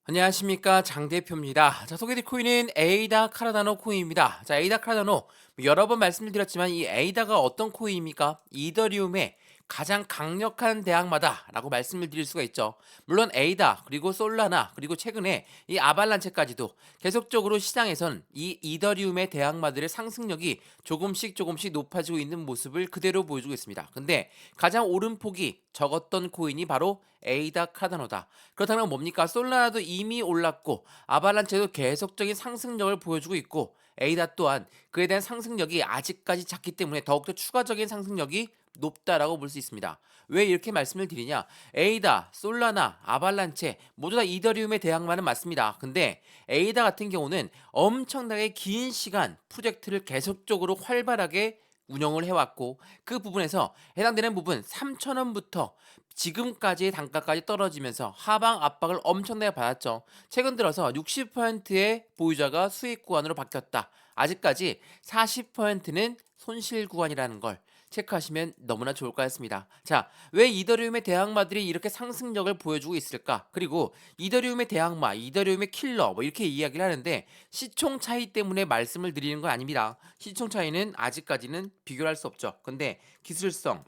안녕하십니까 장 대표입니다. 자, 소개드릴 코인은 에이다 카라다노 코인입니다. 자, 에이다 카라다노 여러 번 말씀을 드렸지만 이 에이다가 어떤 코인입니까? 이더리움의 가장 강력한 대항마다라고 말씀을 드릴 수가 있죠. 물론 에이다 그리고 솔라나 그리고 최근에 이 아발란체까지도 계속적으로 시장에선 이 이더리움의 대항마들의 상승력이 조금씩 높아지고 있는 모습을 그대로 보여주고 있습니다. 근데 가장 오름폭이 적었던 코인이 바로 에이다 카다노다. 그렇다면 뭡니까? 솔라나도 이미 올랐고 아발란체도 계속적인 상승력을 보여주고 있고 에이다 또한 그에 대한 상승력이 아직까지 작기 때문에 더욱더 추가적인 상승력이 높다라고 볼 수 있습니다. 왜 이렇게 말씀을 드리냐? 에이다, 솔라나, 아발란체 모두 다 이더리움의 대항마는 맞습니다. 근데 에이다 같은 경우는 엄청나게 긴 시간 프로젝트를 계속적으로 활발하게 운영을 해왔고 그 부분에서 해당되는 부분 3,000원부터 지금까지의 단가까지 떨어지면서 하방 압박을 엄청나게 받았죠. 최근 들어서 60%의 보유자가 수익 구간으로 바뀌었다. 아직까지 40%는 손실 구간이라는 걸 체크하시면 너무나 좋을 것 같습니다. 자, 왜 이더리움의 대항마들이 이렇게 상승력을 보여주고 있을까? 그리고 이더리움의 대항마, 이더리움의 킬러 뭐 이렇게 이야기를 하는데 시총 차이 때문에 말씀을 드리는 건 아닙니다. 시총 차이는 아직까지는 비교를 할 수 없죠. 근데 기술성,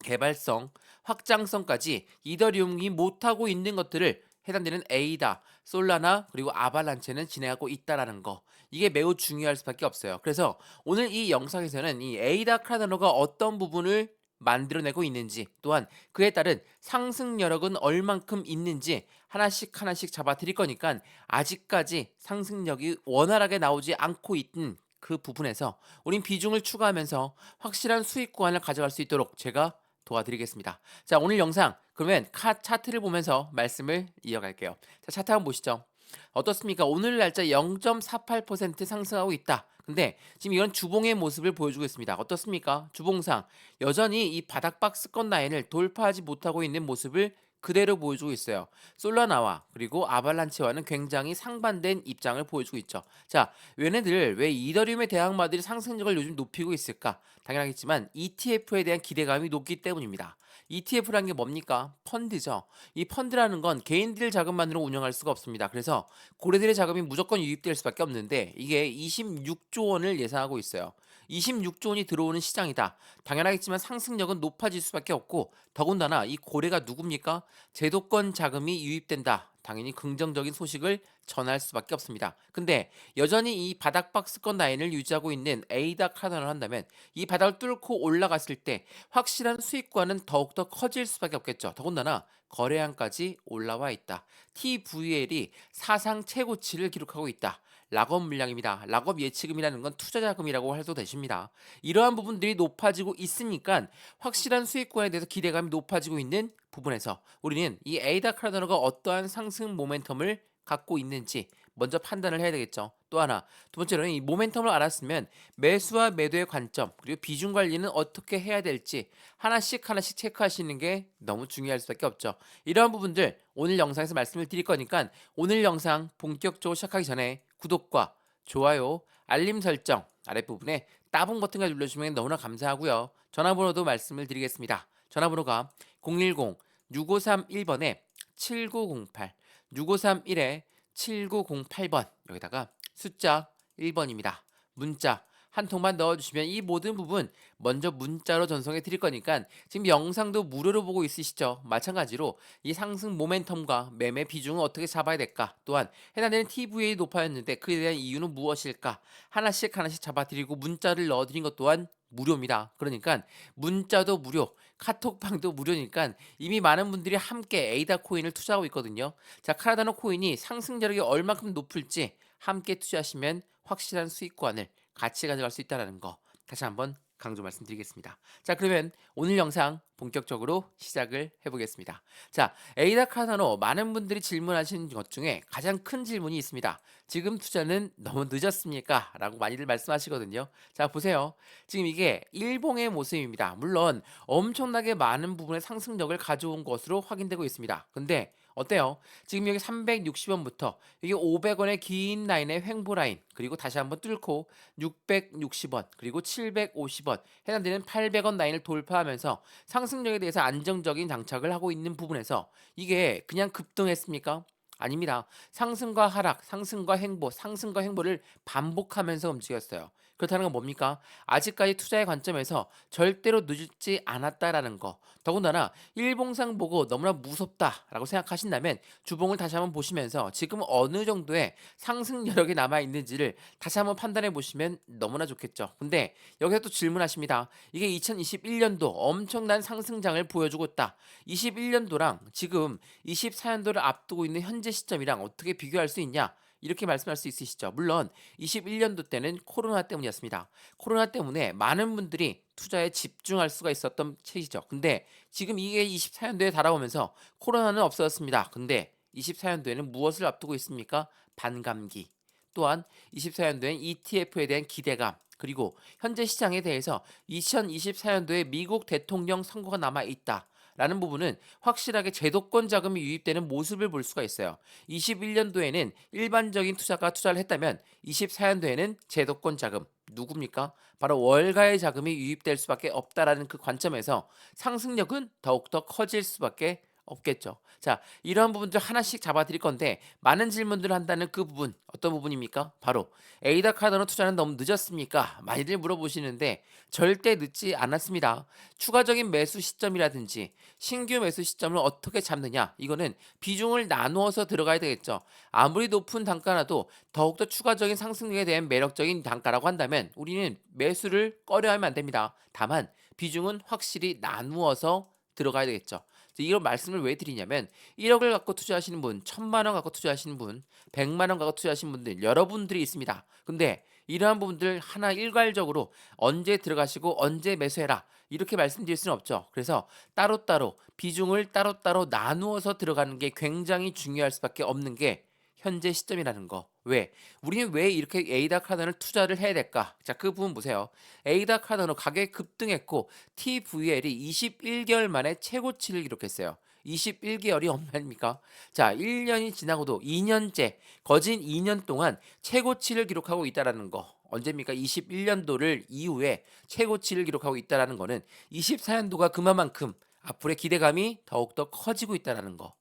개발성, 확장성까지 이더리움이 못하고 있는 것들을 해당되는 에이다, 솔라나 그리고 아발란체는 진행하고 있다라는 거. 이게 매우 중요할 수밖에 없어요. 그래서 오늘 이 영상에서는 이 에이다 카르다노가 어떤 부분을 만들어내고 있는지 또한 그에 따른 상승 여력은 얼만큼 있는지 하나씩 잡아드릴 거니까 아직까지 상승력이 원활하게 나오지 않고 있는 그 부분에서 우린 비중을 추가하면서 확실한 수익 구간을 가져갈 수 있도록 제가 도와드리겠습니다. 자, 오늘 영상 그러면 차트를 보면서 말씀을 이어갈게요. 자, 차트 한번 보시죠. 어떻습니까? 오늘 날짜 0.48% 상승하고 있다. 근데 지금 이런 주봉의 모습을 보여주고 있습니다. 어떻습니까? 주봉상 여전히 이 바닥 박스권 라인을 돌파하지 못하고 있는 모습을 그대로 보여주고 있어요. 솔라나와 그리고 아발란체와는 굉장히 상반된 입장을 보여주고 있죠. 자, 얘네들 왜 이더리움의 대항마들이 상승력을 요즘 높이고 있을까? 당연하겠지만 ETF에 대한 기대감이 높기 때문입니다. ETF라는 게 뭡니까? 펀드죠. 이 펀드라는 건 개인들 자금만으로 운영할 수가 없습니다. 그래서 고래들의 자금이 무조건 유입될 수밖에 없는데 이게 26조 원을 예상하고 있어요. 26조 원이 들어오는 시장이다. 당연하겠지만 상승력은 높아질 수밖에 없고 더군다나 이 고래가 누굽니까? 제도권 자금이 유입된다. 당연히 긍정적인 소식을 전할 수밖에 없습니다. 근데 여전히 이 바닥 박스권 라인을 유지하고 있는 에이다 카단을 한다면 이 바닥을 뚫고 올라갔을 때 확실한 수익과는 더욱더 커질 수밖에 없겠죠. 더군다나 거래량까지 올라와 있다. TVL이 사상 최고치를 기록하고 있다. 락업 물량입니다. 락업 예치금이라는 건 투자 자금이라고 해도 되십니다. 이러한 부분들이 높아지고 있으니까 확실한 수익권에 대해서 기대감이 높아지고 있는 부분에서 우리는 이 에이다 카르다노가 어떠한 상승 모멘텀을 갖고 있는지 먼저 판단을 해야 되겠죠. 또 하나, 두 번째로는 이 모멘텀을 알았으면 매수와 매도의 관점 그리고 비중 관리는 어떻게 해야 될지 하나씩 체크하시는 게 너무 중요할 수밖에 없죠. 이러한 부분들 오늘 영상에서 말씀을 드릴 거니까 오늘 영상 본격적으로 시작하기 전에 구독과 좋아요, 알림 설정 아랫부분에 따봉 버튼을 눌러주시면 너무나 감사하고요. 전화번호도 말씀을 드리겠습니다. 전화번호가 010-6531번에 7908, 6531에 7908번 여기다가 숫자 1번입니다. 문자 한 통만 넣어주시면 이 모든 부분 먼저 문자로 전송해 드릴 거니까 지금 영상도 무료로 보고 있으시죠? 마찬가지로 이 상승 모멘텀과 매매 비중을 어떻게 잡아야 될까? 또한 해당되는 TVA 높아졌는데 그에 대한 이유는 무엇일까? 하나씩 잡아드리고 문자를 넣어드린 것 또한 무료입니다. 그러니까 문자도 무료, 카톡방도 무료니까 이미 많은 분들이 함께 에이다 코인을 투자하고 있거든요. 자, 카라다노 코인이 상승력이 얼마큼 높을지 함께 투자하시면 확실한 수익권을 같이 가져갈 수 있다는 거 다시 한번 강조 말씀드리겠습니다. 자, 그러면 오늘 영상 본격적으로 시작을 해보겠습니다. 자, 에이다 카르다노 많은 분들이 질문하신 것 중에 가장 큰 질문이 있습니다. 지금 투자는 너무 늦었습니까? 라고 많이들 말씀하시거든요. 자, 보세요. 지금 이게 일봉의 모습입니다. 물론 엄청나게 많은 부분의 상승력을 가져온 것으로 확인되고 있습니다. 근데 어때요? 지금 여기 360원부터 여기 500원의 긴 라인의 횡보 라인 그리고 다시 한번 뚫고 660원 그리고 750원 해당되는 800원 라인을 돌파하면서 상승력에 대해서 안정적인 장착을 하고 있는 부분에서 이게 그냥 급등했습니까? 아닙니다. 상승과 하락, 상승과 행보, 상승과 행보를 반복하면서 움직였어요. 그렇다는 건 뭡니까? 아직까지 투자의 관점에서 절대로 늦지 않았다라는 거. 더군다나 일봉상 보고 너무나 무섭다라고 생각하신다면 주봉을 다시 한번 보시면서 지금 어느 정도의 상승 여력이 남아 있는지를 다시 한번 판단해 보시면 너무나 좋겠죠. 근데 여기서 또 질문하십니다. 이게 2021년도 엄청난 상승장을 보여주고 있다. 21년도랑 지금 24년도를 앞두고 있는 현재 시점이랑 어떻게 비교할 수 있냐? 이렇게 말씀할 수 있으시죠. 물론 21년도 때는 코로나 때문이었습니다. 코로나 때문에 많은 분들이 투자에 집중할 수가 있었던 체이죠. 근데 지금 이게 24년도에 달아오면서 코로나는 없어졌습니다. 근데 24년도에는 무엇을 앞두고 있습니까? 반감기. 또한 24년도엔 ETF에 대한 기대감, 그리고 현재 시장에 대해서 2024년도에 미국 대통령 선거가 남아 있다. 라는 부분은 확실하게 제도권 자금이 유입되는 모습을 볼 수가 있어요. 21년도에는 일반적인 투자가 투자를 했다면 24년도에는 제도권 자금 누굽니까? 바로 월가의 자금이 유입될 수밖에 없다라는 그 관점에서 상승력은 더욱더 커질 수밖에 없겠죠. 자, 이러한 부분들 하나씩 잡아드릴 건데 많은 질문들을 한다는 그 부분 어떤 부분입니까? 바로 에이다 카드로 투자는 너무 늦었습니까? 많이들 물어보시는데 절대 늦지 않았습니다. 추가적인 매수 시점이라든지 신규 매수 시점을 어떻게 잡느냐 이거는 비중을 나누어서 들어가야 되겠죠. 아무리 높은 단가라도 더욱더 추가적인 상승력에 대한 매력적인 단가라고 한다면 우리는 매수를 꺼려하면 안 됩니다. 다만 비중은 확실히 나누어서 들어가야 되겠죠. 이런 말씀을 왜 드리냐면 1억을 갖고 투자하시는 분, 1,000만 원 갖고 투자하시는 분, 100만 원 갖고 투자하시는 분들 여러분들이 있습니다. 근데 이러한 부분들 하나 일괄적으로 언제 들어가시고 언제 매수해라 이렇게 말씀드릴 수는 없죠. 그래서 따로따로 비중을 따로따로 나누어서 들어가는 게 굉장히 중요할 수밖에 없는 게 현재 시점이라는 거. 왜? 우리는 왜 이렇게 에이다 카드를 투자를 해야 될까? 자, 그 부분 보세요. 에이다 카드는 가격이 급등했고 TVL이 21개월 만에 최고치를 기록했어요. 21개월이 얼마입니까? 자, 1년이 지나고도 2년째 거진 2년 동안 최고치를 기록하고 있다라는 거. 언제입니까? 21년도를 이후에 최고치를 기록하고 있다라는 거는 24년도가 그만큼 앞으로의 기대감이 더욱더 커지고 있다라는 거.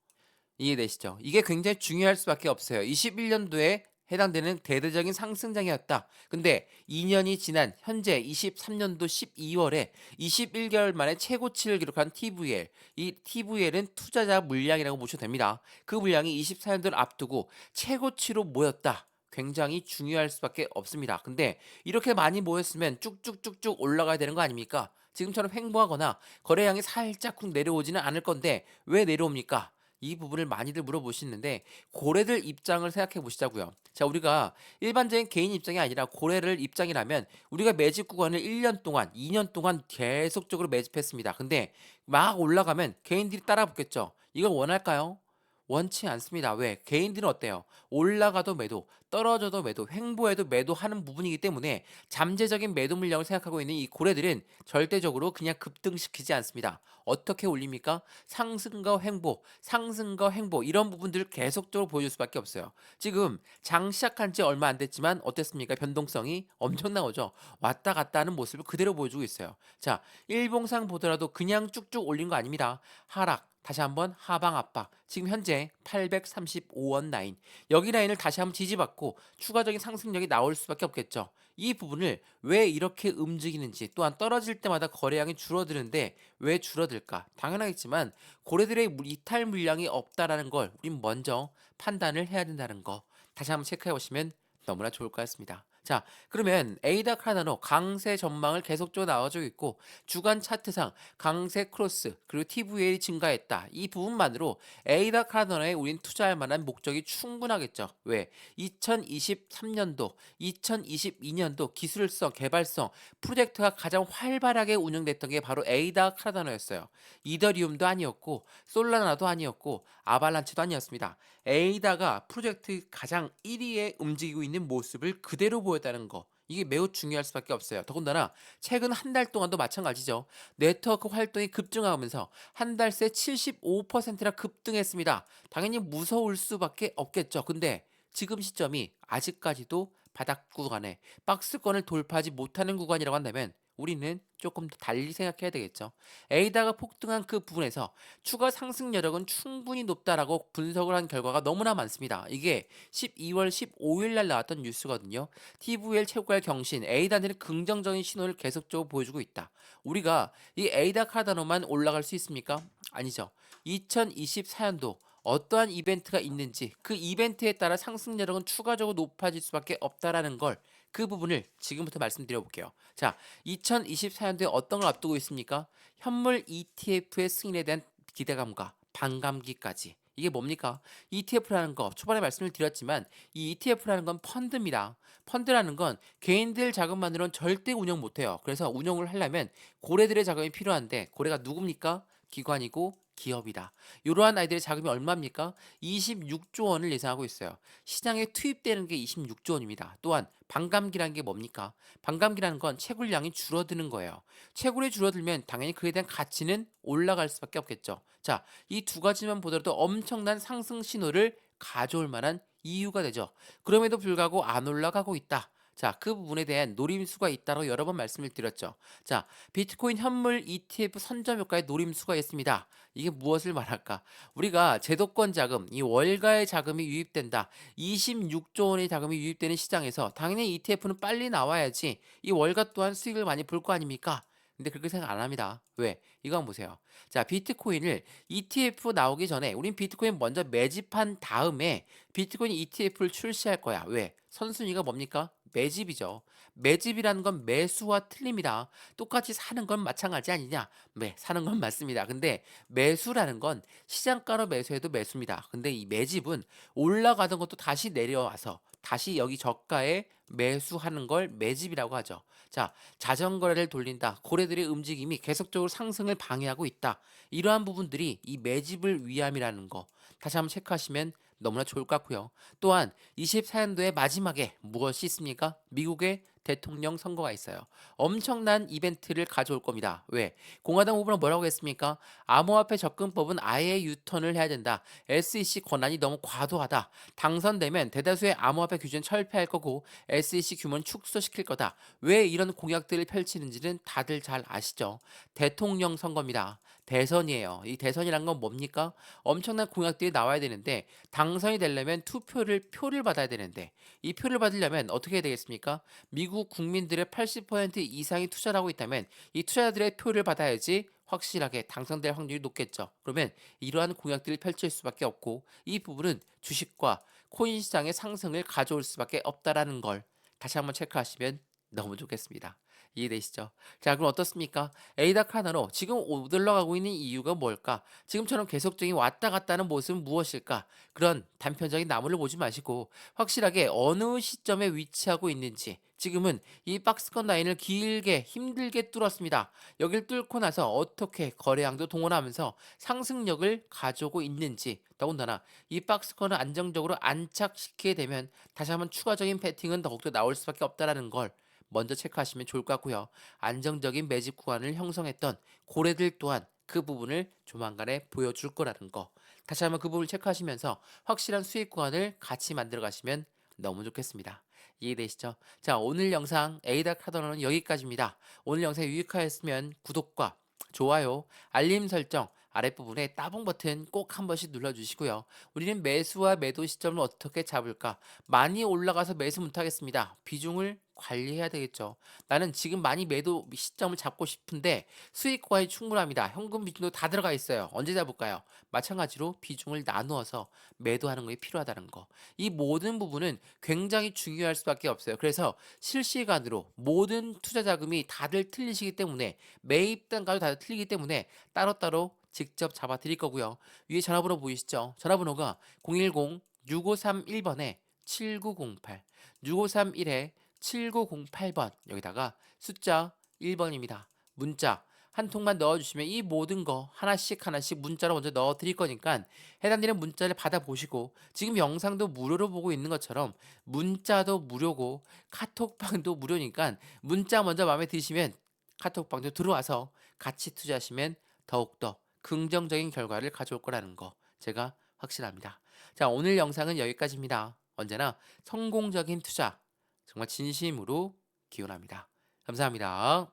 이해되시죠? 이게 굉장히 중요할 수밖에 없어요. 21년도에 해당되는 대대적인 상승장이었다. 근데 2년이 지난 현재 23년도 12월에 21개월 만에 최고치를 기록한 TVL. 이 TVL은 투자자 물량이라고 보셔도 됩니다. 그 물량이 24년도를 앞두고 최고치로 모였다. 굉장히 중요할 수밖에 없습니다. 근데 이렇게 많이 모였으면 쭉쭉쭉쭉 올라가야 되는 거 아닙니까? 지금처럼 횡보하거나 거래량이 살짝 쿵 내려오지는 않을 건데 왜 내려옵니까? 이 부분을 많이들 물어보시는데 고래들 입장을 생각해 보시자고요. 자, 우리가 일반적인 개인 입장이 아니라 고래를 입장이라면 우리가 매집 구간을 1년 동안, 2년 동안 계속적으로 매집했습니다. 근데 막 올라가면 개인들이 따라 붙겠죠. 이걸 원할까요? 원치 않습니다. 왜? 개인들은 어때요? 올라가도 매도, 떨어져도 매도, 횡보해도 매도하는 부분이기 때문에 잠재적인 매도 물량을 생각하고 있는 이 고래들은 절대적으로 그냥 급등시키지 않습니다. 어떻게 올립니까? 상승과 횡보, 상승과 횡보 이런 부분들을 계속적으로 보여줄 수밖에 없어요. 지금 장 시작한 지 얼마 안 됐지만 어땠습니까? 변동성이 엄청 나오죠. 왔다 갔다 하는 모습을 그대로 보여주고 있어요. 자, 일봉상 보더라도 그냥 쭉쭉 올린 거 아닙니다. 하락, 다시 한번 하방 압박. 지금 현재 835원 라인. 여기 라인을 다시 한번 지지받고 추가적인 상승력이 나올 수밖에 없겠죠. 이 부분을 왜 이렇게 움직이는지 또한 떨어질 때마다 거래량이 줄어드는데 왜 줄어들까? 당연하겠지만 고래들의 이탈 물량이 없다라는 걸 우린 먼저 판단을 해야 된다는 거. 다시 한번 체크해 보시면 너무나 좋을 것 같습니다. 자, 그러면 에이다 카르다노 강세 전망을 계속적으로 나와주고 있고 주간 차트상 강세 크로스 그리고 TVL이 증가했다. 이 부분만으로 에이다 카르다노에 우린 투자할 만한 목적이 충분하겠죠. 왜? 2023년도, 2022년도 기술성, 개발성 프로젝트가 가장 활발하게 운영됐던 게 바로 에이다 카르다노였어요. 이더리움도 아니었고 솔라나도 아니었고 아발란체도 아니었습니다. 에이다가 프로젝트 가장 1위에 움직이고 있는 모습을 그대로 보였다는 거. 이게 매우 중요할 수밖에 없어요. 더군다나 최근 한 달 동안도 마찬가지죠. 네트워크 활동이 급증하면서 한 달 새 75%나 급등했습니다. 당연히 무서울 수밖에 없겠죠. 근데 지금 시점이 아직까지도 바닥 구간에 박스권을 돌파하지 못하는 구간이라고 한다면 우리는 조금 더 달리 생각해야 되겠죠. 에이다가 폭등한 그 부분에서 추가 상승 여력은 충분히 높다라고 분석을 한 결과가 너무나 많습니다. 이게 12월 15일 날 나왔던 뉴스거든요. TVL 최고가 경신, 에이다는 긍정적인 신호를 계속적으로 보여주고 있다. 우리가 이 에이다 카다노만 올라갈 수 있습니까? 아니죠. 2024년도 어떠한 이벤트가 있는지 그 이벤트에 따라 상승 여력은 추가적으로 높아질 수밖에 없다라는 걸 그 부분을 지금부터 말씀드려 볼게요. 자, 2024년도에 어떤 걸 앞두고 있습니까? 현물 ETF의 승인에 대한 기대감과 반감기까지. 이게 뭡니까? ETF라는 거 초반에 말씀을 드렸지만 이 ETF라는 건 펀드입니다. 펀드라는 건 개인들 자금만으로는 절대 운영 못해요. 그래서 운영을 하려면 고래들의 자금이 필요한데 고래가 누굽니까? 기관이고 기업이다. 이러한 아이들의 자금이 얼마입니까? 26조 원을 예상하고 있어요. 시장에 투입되는 게 26조 원입니다. 또한 반감기라는 게 뭡니까? 반감기라는 건 채굴량이 줄어드는 거예요. 채굴이 줄어들면 당연히 그에 대한 가치는 올라갈 수밖에 없겠죠. 자, 이 두 가지만 보더라도 엄청난 상승 신호를 가져올 만한 이유가 되죠. 그럼에도 불구하고 안 올라가고 있다. 자, 그 부분에 대한 노림수가 있다고 여러 번 말씀을 드렸죠. 자, 비트코인 현물 ETF 선점 효과의 노림수가 있습니다. 이게 무엇을 말할까? 우리가 제도권 자금, 이 월가의 자금이 유입된다. 26조 원의 자금이 유입되는 시장에서 당연히 ETF는 빨리 나와야지 이 월가 또한 수익을 많이 볼 거 아닙니까? 근데 그렇게 생각 안 합니다. 왜? 이거 한번 보세요. 자, 비트코인을 ETF 나오기 전에 우린 비트코인 먼저 매집한 다음에 비트코인 ETF를 출시할 거야. 왜? 선순위가 뭡니까? 매집이죠. 매집이라는 건 매수와 틀립니다. 똑같이 사는 건 마찬가지 아니냐? 네, 사는 건 맞습니다. 근데 매수라는 건 시장가로 매수해도 매수입니다. 근데 이 매집은 올라가던 것도 다시 내려와서 다시 여기 저가에 매수하는 걸 매집이라고 하죠. 자, 자전거래를 돌린다. 고래들의 움직임이 계속적으로 상승을 방해하고 있다. 이러한 부분들이 이 매집을 위함이라는 거 다시 한번 체크하시면 너무나 좋을 것 같고요. 또한 24년도의 마지막에 무엇이 있습니까? 미국의 대통령 선거가 있어요. 엄청난 이벤트를 가져올 겁니다. 왜? 공화당 후보는 뭐라고 했습니까? 암호화폐 접근법은 아예 유턴을 해야 된다. SEC 권한이 너무 과도하다. 당선되면 대다수의 암호화폐 규제는 철폐할 거고 SEC 규모는 축소시킬 거다. 왜 이런 공약들을 펼치는지는 다들 잘 아시죠? 대통령 선거입니다. 대선이에요. 이 대선이란 건 뭡니까? 엄청난 공약들이 나와야 되는데 당선이 되려면 표를 받아야 되는데 이 표를 받으려면 어떻게 해야 되겠습니까? 미국 국민들의 80% 이상이 투자를 하고 있다면 이 투자자들의 표를 받아야지 확실하게 당선될 확률이 높겠죠. 그러면 이러한 공약들을 펼칠 수밖에 없고 이 부분은 주식과 코인 시장의 상승을 가져올 수밖에 없다라는 걸 다시 한번 체크하시면 너무 좋겠습니다. 이해되시죠? 자, 그럼 어떻습니까? 에이닥 하나로 지금 올라가고 있는 이유가 뭘까? 지금처럼 계속적인 왔다 갔다 하는 모습은 무엇일까? 그런 단편적인 나무를 보지 마시고 확실하게 어느 시점에 위치하고 있는지 지금은 이 박스권 라인을 길게 힘들게 뚫었습니다. 여길 뚫고 나서 어떻게 거래량도 동원하면서 상승력을 가져오고 있는지 더군다나 이 박스권을 안정적으로 안착시키게 되면 다시 한번 추가적인 배팅은 더욱더 나올 수밖에 없다라는 걸 먼저 체크하시면 좋을 것 같고요. 안정적인 매집 구간을 형성했던 고래들 또한 그 부분을 조만간에 보여줄 거라는 거. 다시 한번 그 부분을 체크하시면서 확실한 수익 구간을 같이 만들어 가시면 너무 좋겠습니다. 이해되시죠? 자, 오늘 영상 에이다 카더너는 여기까지입니다. 오늘 영상이 유익하였으면 구독과 좋아요, 알림 설정, 아랫부분에 따봉 버튼 꼭 한 번씩 눌러주시고요. 우리는 매수와 매도 시점을 어떻게 잡을까? 많이 올라가서 매수 못하겠습니다. 비중을 관리해야 되겠죠. 나는 지금 많이 매도 시점을 잡고 싶은데 수익 구간이 충분합니다. 현금 비중도 다 들어가 있어요. 언제 잡을까요? 마찬가지로 비중을 나누어서 매도하는 것이 필요하다는 거. 이 모든 부분은 굉장히 중요할 수밖에 없어요. 그래서 실시간으로 모든 투자 자금이 다들 틀리시기 때문에 매입 단가도 다들 틀리기 때문에 따로따로 직접 잡아 드릴 거고요. 위에 전화번호 보이시죠? 전화번호가 010-6531번에 7908, 6531에 7908번 여기다가 숫자 1번입니다. 문자 한 통만 넣어주시면 이 모든 거 하나씩 하나씩 문자로 먼저 넣어 드릴 거니까 해당되는 문자를 받아보시고 지금 영상도 무료로 보고 있는 것처럼 문자도 무료고 카톡방도 무료니까 문자 먼저 마음에 드시면 카톡방도 들어와서 같이 투자하시면 더욱더 긍정적인 결과를 가져올 거라는 거 제가 확신합니다. 자, 오늘 영상은 여기까지입니다. 언제나 성공적인 투자 정말 진심으로 기원합니다. 감사합니다.